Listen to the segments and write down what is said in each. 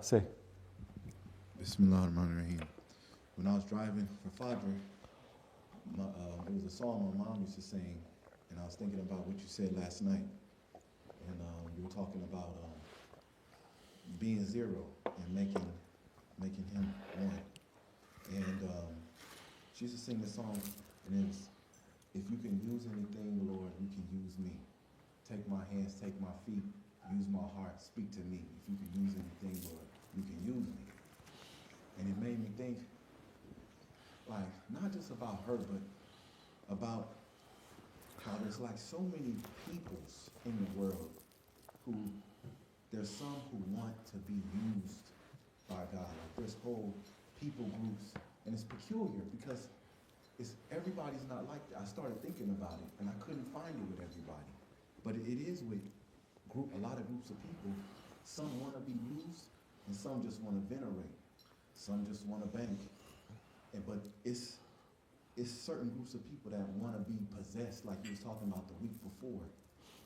Say. Bismillahirrahmanirrahim. When I was driving for Fajr, there was a song my mom used to sing, and I was thinking about what you said last night. And you were talking about being zero and making him one. And she used to sing this song, and it's, if you can use anything, Lord, you can use me. Take my hands, take my feet, use my heart, speak to me. If you can use anything, Lord, you can use me. And it made me think, like, not just about her, but about how there's like so many peoples in the world who, there's some who want to be used by God. Like there's whole people groups, and it's peculiar because everybody's not like that. I started thinking about it, and I couldn't find it with everybody. But it is with a lot of groups of people. Some want to be used, and some just want to venerate. Some just want to bank. But it's certain groups of people that want to be possessed, like you was talking about the week before.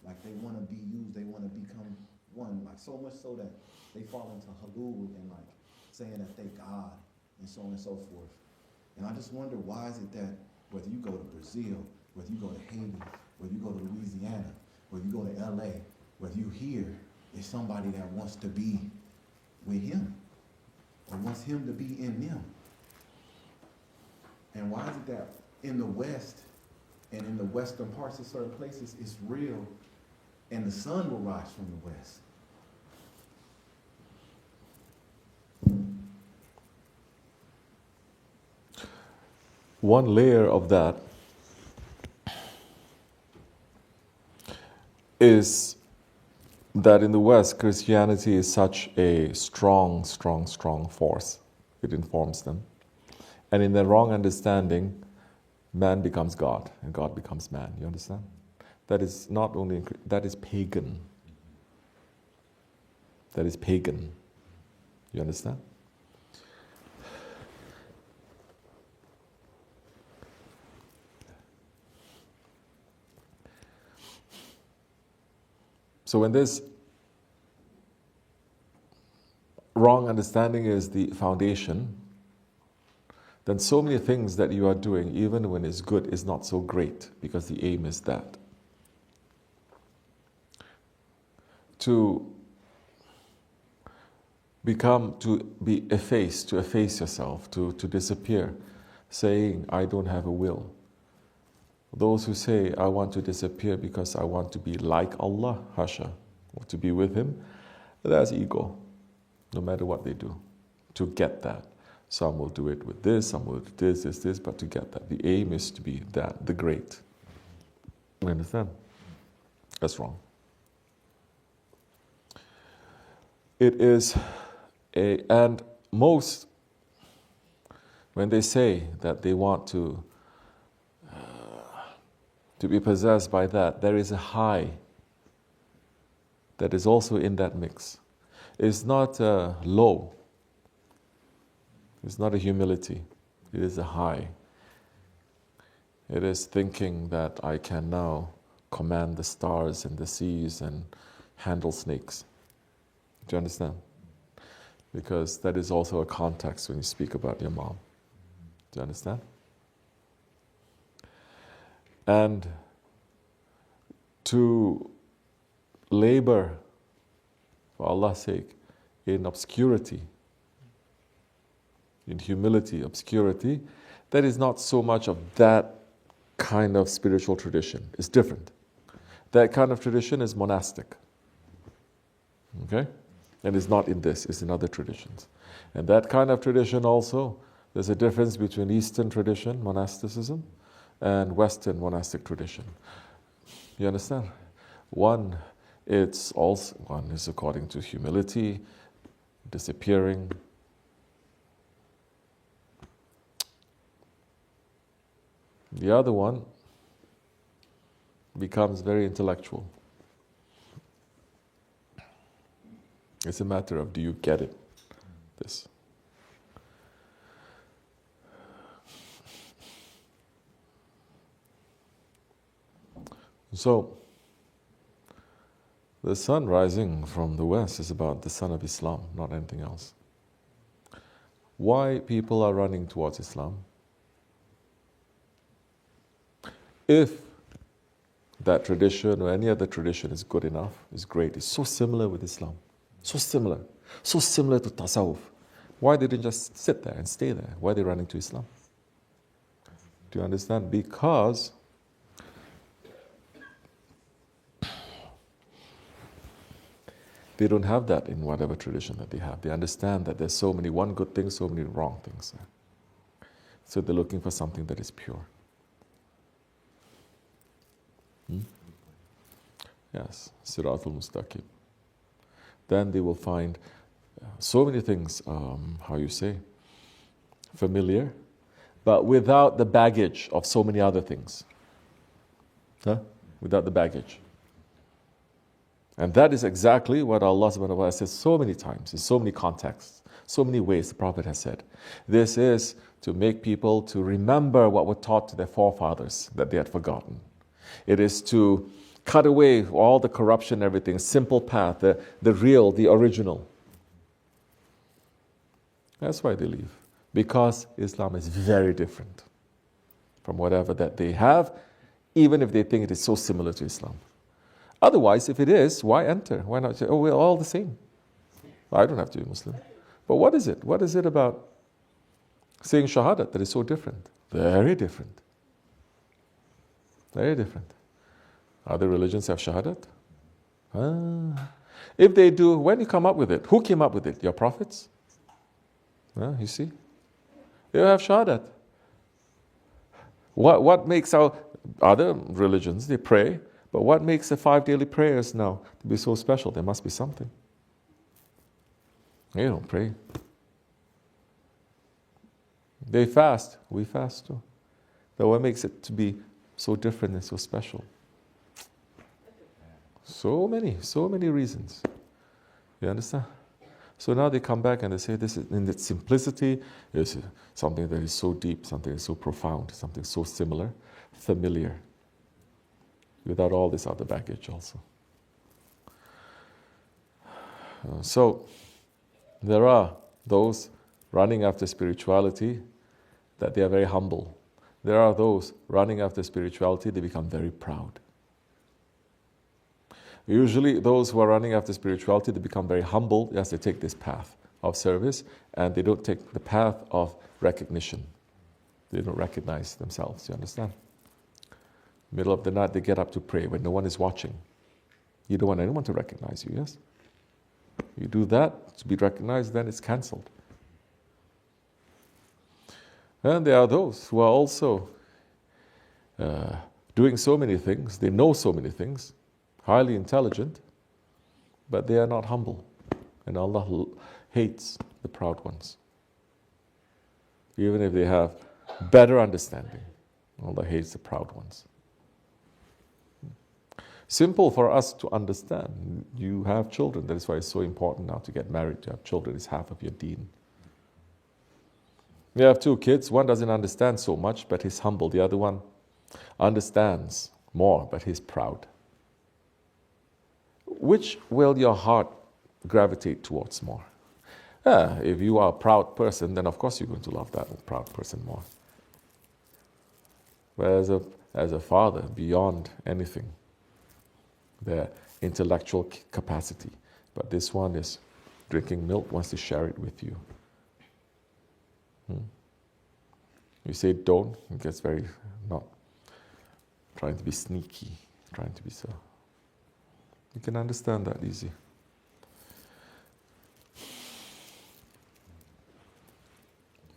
Like they want to be used, they want to become one. Like so much so that they fall into halul and like saying that they God and so on and so forth. And I just wonder, why is it that whether you go to Brazil, whether you go to Haiti, whether you go to Louisiana, whether you go to LA, whether you here, is somebody that wants to be with him or wants him to be in them. And why is it that in the West and in the western parts of certain places it's real and the sun will rise from the west? One layer of that is that in the West, Christianity is such a strong force. It informs them. And in their wrong understanding, man becomes God and God becomes man. You understand? That is not only, that is pagan. That is pagan. You understand? So when this wrong understanding is the foundation, then so many things that you are doing, even when it's good, is not so great, because the aim is that. To be effaced, to efface yourself, to disappear, saying, I don't have a will. Those who say, I want to disappear because I want to be like Allah, hasha, or to be with Him, that's ego, no matter what they do, to get that. Some will do it with this, some will do this, but to get that. The aim is to be that, the great. You understand? That's wrong. It is and most, when they say that they want to be possessed by that, there is a high that is also in that mix. It's not low. It's not a humility. It is a high. It is thinking that I can now command the stars and the seas and handle snakes. Do you understand? Because that is also a context when you speak about your mom. Do you understand? And to labor, for Allah's sake, in obscurity, in humility, obscurity, that is not so much of that kind of spiritual tradition. It's different. That kind of tradition is monastic. Okay? And it's not in this, it's in other traditions. And that kind of tradition also, there's a difference between Eastern tradition, monasticism, and Western monastic tradition. You understand? One is according to humility, disappearing. The other one becomes very intellectual. It's a matter of, do you get it? This. So, The sun rising from the west is about the sun of Islam, not anything else. Why people are running towards Islam? If that tradition or any other tradition is good enough, is great, it's so similar with Islam, so similar to Tasawwuf. Why they didn't just sit there and stay there? Why are they running to Islam? Do you understand? Because they don't have that in whatever tradition that they have. They understand that there's so many one good things, so many wrong things. So they're looking for something that is pure. Yes, Siratul Mustaqim. Then they will find so many things, familiar, but without the baggage of so many other things. Without the baggage. And that is exactly what Allah subhanahu wa ta'ala says so many times, in so many contexts, so many ways the Prophet has said. This is to make people to remember what were taught to their forefathers that they had forgotten. It is to cut away all the corruption, everything, simple path, the real, the original. That's why they leave. Because Islam is very different from whatever that they have, even if they think it is so similar to Islam. Otherwise, if it is, why enter? Why not say, oh, we're all the same? I don't have to be Muslim. But what is it? What is it about saying Shahadat that is so different? Very different. Very different. Other religions have Shahadat? If they do, when you come up with it? Who came up with it? Your prophets? You see? They have Shahadat. What makes our other religions, they pray, but what makes the 5 daily prayers now to be so special? There must be something. They don't pray. They fast. We fast too. But what makes it to be so different and so special? So many reasons. You understand? So now they come back and they say this is, in its simplicity, is something that is so deep, something that is so profound, something so similar, familiar, without all this other baggage also. So there are those running after spirituality that they are very humble. There are those running after spirituality, they become very proud. Usually those who are running after spirituality, they become very humble as they take this path of service, and they don't take the path of recognition. They don't recognize themselves, you understand? Middle of the night, they get up to pray when no one is watching. You don't want anyone to recognize you, yes? You do that to be recognized, then it's cancelled. And there are those who are also doing so many things, they know so many things, highly intelligent, but they are not humble. And Allah hates the proud ones. Even if they have better understanding, Allah hates the proud ones. Simple for us to understand. You have children, that is why it's so important now to get married. To have children is half of your deen. You have 2 kids, one doesn't understand so much, but he's humble. The other one understands more, but he's proud. Which will your heart gravitate towards more? If you are a proud person, then of course you're going to love that proud person more. But as a father, beyond anything, their intellectual capacity. But this one is drinking milk, wants to share it with you. You say don't, it gets very, not trying to be sneaky, trying to be so. You can understand that easy.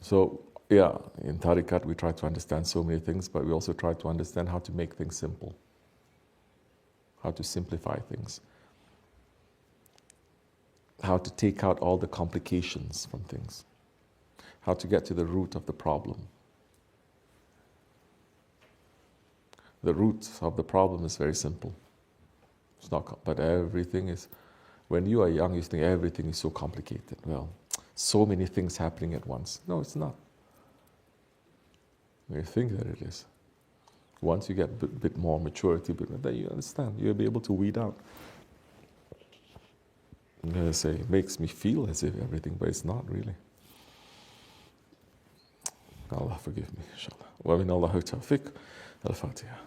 So, yeah, in Tariqat we try to understand so many things, but we also try to understand how to make things simple. How to simplify things. How to take out all the complications from things. How to get to the root of the problem. The root of the problem is very simple. It's not, but everything is, when you are young, you think everything is so complicated. Well, so many things happening at once. No, it's not. You think that it is. Once you get a bit more maturity, then you understand. You'll be able to weed out. I'm going to say it makes me feel as if everything, but it's not really. Allah forgive me, inshallah. ومن الله التوفيق. الفاتحة.